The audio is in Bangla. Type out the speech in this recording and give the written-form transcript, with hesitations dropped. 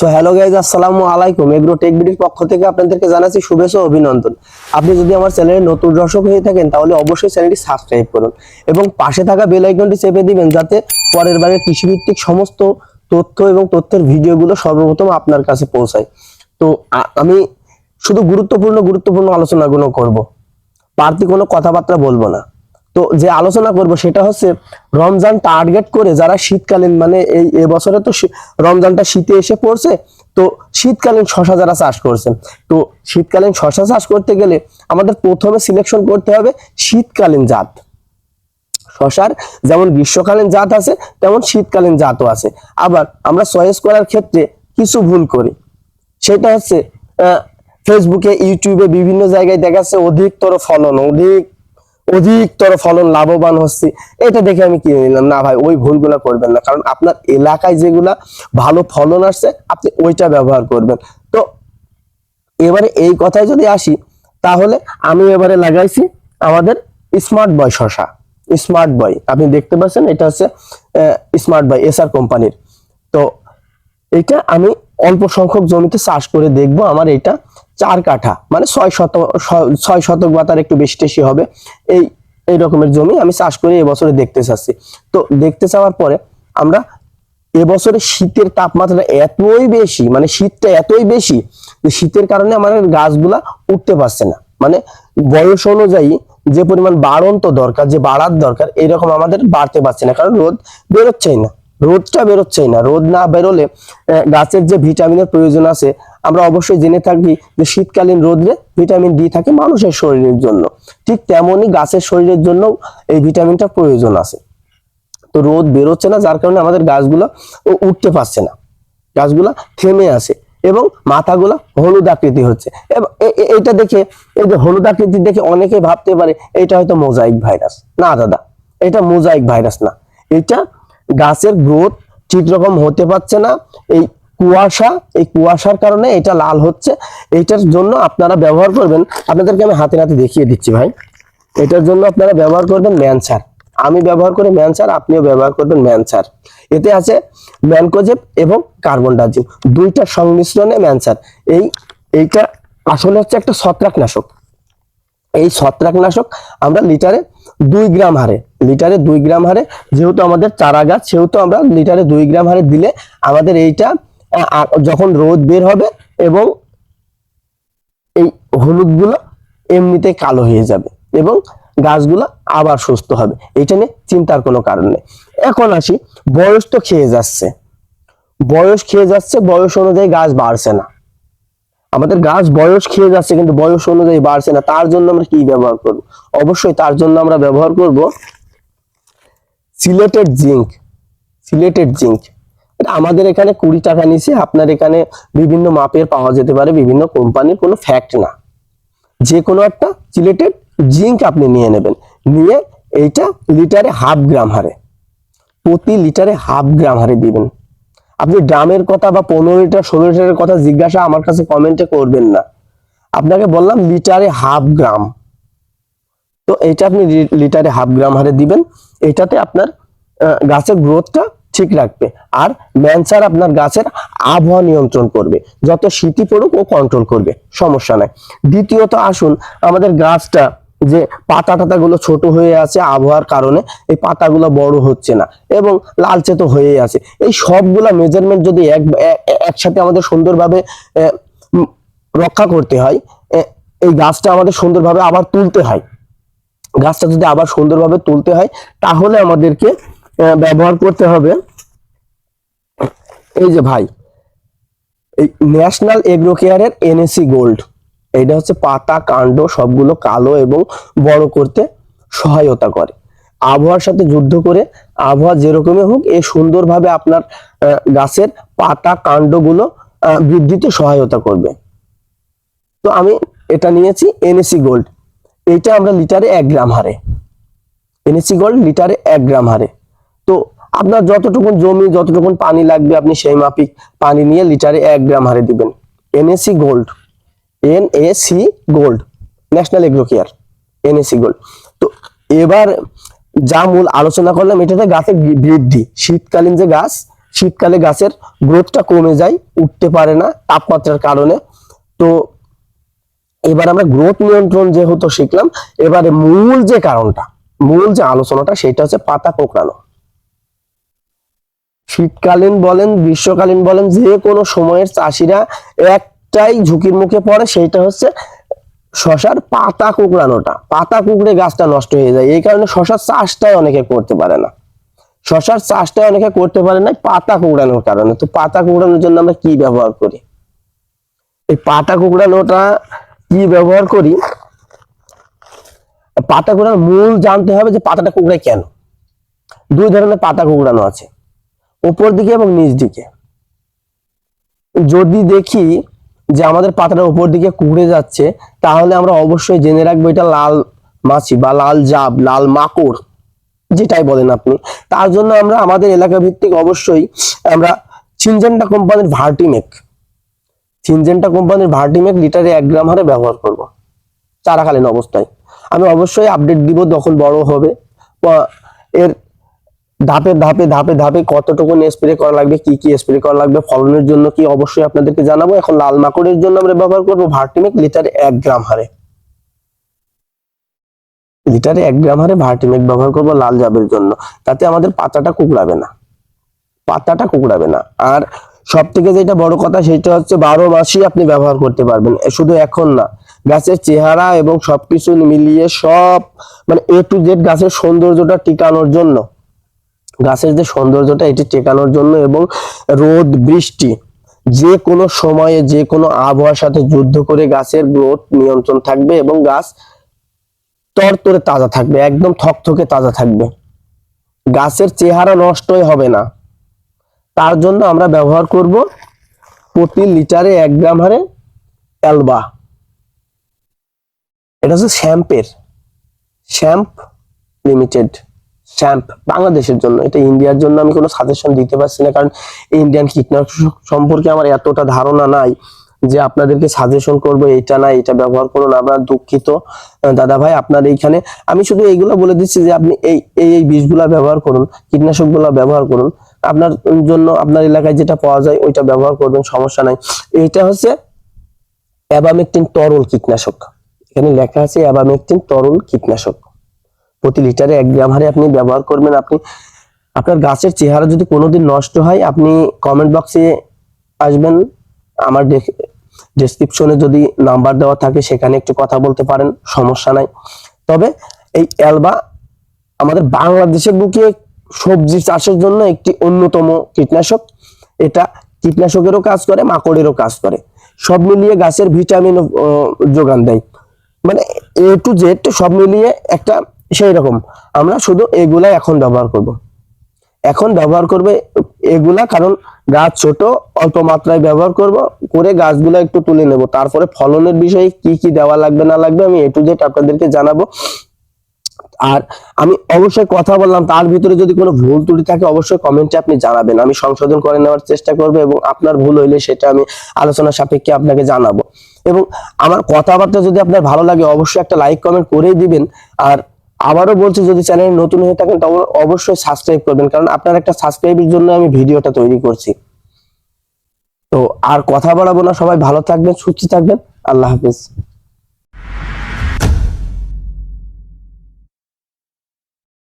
সো হ্যালো গাইজ, আসসালামু আলাইকুম। এগ্রো টেক বিডির পক্ষ থেকে আপনাদেরকে জানাচ্ছি শুভেচ্ছা ও অভিনন্দন। আপনি যদি আমার চ্যানেলের নতুন দর্শক হয়ে থাকেন তাহলে অবশ্যই চ্যানেলটি সাবস্ক্রাইব করুন এবং পাশে থাকা বেল আইকনটি চেপে দিবেন, যাতে পরের বারে কৃষিভিত্তিক সমস্ত তথ্য এবং তথ্যের ভিডিওগুলো সর্বপ্রথম আপনার কাছে পৌঁছায়। তো আমি শুধু গুরুত্বপূর্ণ আলোচনাগুলো করব, বাড়তি কোনো কথাবার্তা বলবো না। তো যে আলোচনা করব সেটা হচ্ছে রমজান টার্গেট করে যারা শীতকালীন, মানে এই এবছরে তো রমজানটা শীতে এসে পড়ছে, তো শীতকালীন শশা যারা চাষ করছেন, তো শীতকালীন শশা চাষ করতে গেলে আমাদের প্রথমে সিলেকশন করতে হবে শীতকালীন জাত। শশার যেমন গ্রীষ্মকালীন জাত আছে তেমন শীতকালীন জাতও আছে। আবার আমরা চয়েস করার ক্ষেত্রে কিছু ভুল করি, সেটা হচ্ছে ফেসবুকে, ইউটিউবে বিভিন্ন জায়গায় দেখাচ্ছে অধিকতর ফলন, লাভবান হচ্ছে, এটা দেখে আমি কিনে নিলাম। না ভাই, ওই ভুলগুলো করবেন না, কারণ আপনার এলাকায় যেগুলা ভালো ফলন আসছে আপনি ওইটা ব্যবহার করবেন। তো এবারে এই কথায় যদি আসি, তাহলে আমি এবারে লাগাইছি আমাদের স্মার্ট বয় শশা। স্মার্ট বয় আপনি দেখতে পাচ্ছেন, এটা হচ্ছে স্মার্ট বয় এসআর কোম্পানির। তো এটা আমি অল্প সংখ্যক জমিতে চাষ করে দেখব। আমার এটা 4 কাঠা, মানে 6 শতক বা তার একটু বেশি টেশি হবে, এই রকমের জমি আমি চাষ করে এবছরে দেখতে চাচ্ছি। তো দেখতে চাওয়ার পরে আমরা এবছরে শীতের তাপমাত্রা এতই বেশি, মানে শীতটা এতই বেশি যে শীতের কারণে আমাদের গাছগুলা উঠতে পারছে না। মানে বয়স অনুযায়ী যে পরিমাণ বাড়ন্ত দরকার, যে বাড়ার দরকার, এরকম আমাদের বাড়তে পারছে না, কারণ রোদটা বেরোচ্ছেই না। রোদ না বেরোলে গাছের যে ভিটামিনের প্রয়োজন আছে, আমরা অবশ্যই জেনে থাকি যে শীতকালীন রোদে ভিটামিন ডি থাকে মানুষের শরীরের জন্য, ঠিক তেমনই গাছের শরীরের জন্য এই ভিটামিনটা প্রয়োজন আছে। তো রোদ বেরোচ্ছে না, যার কারণে আমাদের গাছগুলো উঠতে পারছে না, গাছগুলা থেমে আছে এবং মাথাগুলা হলুদ আকৃতি হচ্ছে। এইটা দেখে, এই যে হলুদ আকৃতি দেখে অনেকে ভাবতে পারে এটা হয়তো মোজাইক ভাইরাস। না দাদা, এটা মোজাইক ভাইরাস না, এটা গাছের গ্রোথ ঠিক রকম হতে পারছে না। এই কুয়াশার কারণে এটা লাল হচ্ছে। এইটার জন্য আপনারা ব্যবহার করবেন, আপনাদেরকে আমি হাতে দেখিয়ে দিচ্ছি ভাই। এটার জন্য আপনারা ব্যবহার করবেন ম্যানসার। আমি ব্যবহার করি ম্যানসার, আপনিও ব্যবহার করবেন ম্যানসার। এতে আছে ম্যানকোজেব এবং কার্বন ডাইজিম, দুইটার সংমিশ্রণে ম্যানসার। এইটা আসলে হচ্ছে একটা ছত্রাকনাশক। এই ছত্রাকনাশক আমরা লিটারে 2 গ্রাম হারে, যেহেতু আমাদের চারা গাছ, সেহেতু আমরা লিটারে 2 গ্রাম হারে দিলে আমাদের এইটা যখন রোদ বের হবে এবং এই হলুদগুলো এমনিতে কালো হয়ে যাবে এবং গাছগুলো আবার সুস্থ হবে। এটা নিয়ে চিন্তার কোনো কারণ নেই। এখন আসি, বয়স তো খেয়ে যাচ্ছে, বয়স অনুযায়ী গাছ বাড়ছে না। আমাদের গাছ বয়স খেয়ে যাচ্ছে কিন্তু বয়স অনুযায়ী বাড়ছে না। তার জন্য আমরা কি ব্যবহার করব? অবশ্যই তার জন্য আমরা ব্যবহার করব সিলেটেড জিঙ্ক। আমাদের এখানে 20 টাকা নিচে, আপনার এখানে বিভিন্ন মাপের পাওয়া যেতে পারে, বিভিন্ন কোম্পানির, কোনো ফ্যাক্ট না। যে কোনো একটা সিলেটেড জিঙ্ক আপনি নিয়ে নেবেন, নিয়ে এইটা লিটারে 1/2 গ্রাম হারে, প্রতি লিটারে 1/2 গ্রাম হারে দিবেন। আপনি ড্রামের কথা বা 15 লিটার 16 লিটারের কথা জিজ্ঞাসা আমার কাছে কমেন্টে করবেন না। আপনাকে বললাম লিটারে 1/2 গ্রাম। তো এইটা আপনি লিটারে 1/2 গ্রাম হারে দিবেন। এটাতে আপনার গাছের গ্রোথটা ঠিক রাখবে। আর ম্যানসার আপনার গাছের আবহাওয়া নিয়ন্ত্রণ করবে, যত শীতই পড়ুক ও কন্ট্রোল করবে, সমস্যা নাই। দ্বিতীয়ত আসুন, আমাদের গাছটা যে পাতাগুলো ছোট হয়ে আছে আবহাওয়ার কারণে, এই পাতাগুলো বড় হচ্ছে না এবং লালচে তো হয়েই আছে। এই সবগুলা মেজারমেন্ট যদি একসাথে আমাদের সুন্দরভাবে রক্ষা করতে হয়, এই গাছটা আমাদের সুন্দরভাবে আবার তুলতে হয়, তাহলে আমাদেরকে ব্যবহার করতে হবে এই যে ভাই, এই ন্যাশনাল এগ্রো কেয়ারের এনএসি গোল্ড। এটা হচ্ছে পাতা কাণ্ড সবগুলো কালো এবং বড় করতে সহায়তা করে। আবহাওয়ার সাথে যুদ্ধ করে, আবহাওয়া যেরকমই হোক, এ সুন্দরভাবে আপনার গাছের পাতা কাণ্ডগুলো বৃদ্ধিতে সহায়তা করবে। তো আমি এটা নিয়েছি এনএসি গোল্ড। এটা আমরা লিটারে 1 গ্রাম হারে, এনএসি গোল্ড লিটারে 1 গ্রাম হারে। তো আপনার যতটুকুন জমি, যতটুকুন পানি লাগবে, আপনি সেই মাফিক পানি নিয়ে লিটারে 1 গ্রাম হারে দিবেন। NAC gold, national agro care, NAC gold. তো এবার যা মূল আলোচনা করলাম, এটাতে গাছের বৃদ্ধি, শীতকালীন যে গাছ শীতকালে গাছের গ্রোথটা কমে যায়, উঠতে পারে না তাপমাত্রার কারণে। তো এবার আমরা গ্রোথ নিয়ন্ত্রণ যেহেতু শিখলাম, এবারে মূল যে কারণটা, মূল যে আলোচনাটা সেটা হচ্ছে পাতা কোঁকড়ানো। শীতকালীন বলেন গ্রীষ্মকালীন বলেন, যে কোনো সময়ের চাষিরা একটাই ঝুঁকির মুখে পড়ে, সেটা হচ্ছে শশার পাতা কুঁকড়ানোটা। পাতা কুঁকড়ে গাছটা নষ্ট হয়ে যায়, এই কারণে শশার চাষটাই অনেকে করতে পারে না। শশার চাষটা অনেকে করতে পারে না পাতা কুঁকড়ানোর কারণে। তো পাতা কুঁকড়ানোর জন্য আমরা কি ব্যবহার করি? এই পাতা কুঁকড়ানোটা কি ব্যবহার করি? পাতা কুঁকড়ানোর মূল জানতে হবে যে পাতাটা কুঁকড়ায় কেন। দুই ধরনের পাতা কুঁকড়ানো আছে, উপর দিকে এবং নিচ দিকে। যদি দেখি যে আমাদের পাতাটা উপর দিকে কুঁকড়ে যাচ্ছে, তাহলে আমরা অবশ্যই জেনে রাখবো এটা লাল মাছি বা লাল জাব, লাল মাকড় যেটাই বলেন আপনি। তার জন্য আমরা আমাদের এলাকা ভিত্তিক অবশ্যই আমরা সিনজেন্টা কোম্পানির ভার্টিমেক লিটারে 1 গ্রাম হারে ব্যবহার করব চারাকালীন অবস্থায়। আমি অবশ্যই আপডেট দিব যখন বড় হবে, এর ধাপে ধাপে ধাপে ধাপে কতটুকু স্প্রে করা লাগবে, কি কি স্প্রে করা লাগবে, ফলনের জন্য কি, অবশ্যই আপনাদেরকে জানাবো। এখন লাল মাকড়ের জন্য আমরা ব্যবহার করব ভার্টিমেক লিটারে 1 গ্রাম হারে। লিটারে 1 গ্রাম হারে ভার্টিমেক ব্যবহার করব লাল জাবের জন্য, তাতে আমাদের পাতাটা কুঁকড়াবে না। আর সব থেকে যেটা বড় কথা সেটা হচ্ছে 12 মাসই আপনি ব্যবহার করতে পারবেন, শুধু এখন না। গাছের চেহারা এবং সবকিছু মিলিয়ে সব মানে A to Z গাছের সৌন্দর্যটা টিকানোর জন্য, গাছের যে সৌন্দর্যটা এটি টেকানোর জন্য, এবং রোদ বৃষ্টি যে কোনো সময়ে যে কোনো আবহাওয়ার সাথে যুদ্ধ করে গাছের গ্রোথ নিয়ন্ত্রণ থাকবে এবং গাছ তরতরে তাজা থাকবে, একদম থকথকে তাজা থাকবে, গাছের চেহারা নষ্টই হবে না। তার জন্য আমরা ব্যবহার করব প্রতি লিটারে 1 গ্রাম হারে অ্যালবা। এটা হচ্ছে শ্যাম্প লিমিটেড শ্যাম্প, বাংলাদেশের জন্য। এটা ইন্ডিয়ার জন্য আমি কোনো সাজেশন দিতে পারছি না, কারণ ইন্ডিয়ান কীটনাশক সম্পর্কে আমার এতটা ধারণা নাই যে আপনাদেরকে সাজেশন করব এটা না এটা ব্যবহার করুন। আমরা দুঃখিত দাদা ভাই, আপনার এইখানে আমি শুধু এইগুলা বলে দিচ্ছি যে আপনি এই বীজগুলা ব্যবহার করুন, কীটনাশকগুলা ব্যবহার করুন, আপনার জন্য আপনার এলাকায় যেটা পাওয়া যায় ওইটা ব্যবহার করবেন, সমস্যা নাই। এটা হচ্ছে অ্যাবামেকটিন তরল কীটনাশক, এখানে লেখা আছে অ্যাবামেকটিন তরল কীটনাশক। প্রতি লিটারে 1 গ্রাম হারে আপনি ব্যবহার করবেন। আপনি আপনার গাছের চেহারা যদি কোনোদিন নষ্ট হয়, আপনি কমেন্ট বক্সে আসবেন, আমার ডেসক্রিপশনে যদি নাম্বার দেওয়া থাকে সেখানে একটু কথা বলতে পারেন, সমস্যা নাই। তবে এই অ্যালবা আমাদের বাংলাদেশের বুকে সবজি চাষের জন্য একটি অন্যতম কীটনাশক। এটা কীটনাশকেরও কাজ করে, মাকড়েরও কাজ করে, সব মিলিয়ে গাছের ভিটামিন যোগান দেয়, মানে A to Z সব মিলিয়ে একটা সেই রকম। আমরা শুধু এগুলা এখন ব্যবহার করবে এগুলা, কারণ গাছ ছোট, অল্প মাত্রায় ব্যবহার করে গাছগুলা একটু তুলে নেব। তারপরে ফলনের বিষয়ে কি কি দেওয়া লাগবে না লাগবে আমি A to Z আপনাদেরকে জানাবো। আর আমি অবশ্যই কথা বললাম, তার ভিতরে যদি কোনো ভুল ত্রুটি থাকে অবশ্যই কমেন্টে আপনি জানাবেন, আমি সংশোধন করে নেওয়ার চেষ্টা করব, এবং আপনার ভুল হইলে সেটা আমি আলোচনা সাপেক্ষে আপনাকে জানাবো। এবং আমার কথাবার্তা যদি আপনার ভালো লাগে অবশ্যই একটা লাইক কমেন্ট করেই দিবেন। আর আবারও বলছি, যদি চ্যানেলে নতুন হয়ে থাকেন তবে অবশ্যই সাবস্ক্রাইব করবেন, কারণ আপনার একটা সাবস্ক্রাইবের জন্য আমি ভিডিওটা তৈরি করছি। তো আর কথা বাড়াবো না, সবাই ভালো থাকবেন, সুস্থ থাকবেন, আল্লাহ হাফেজ।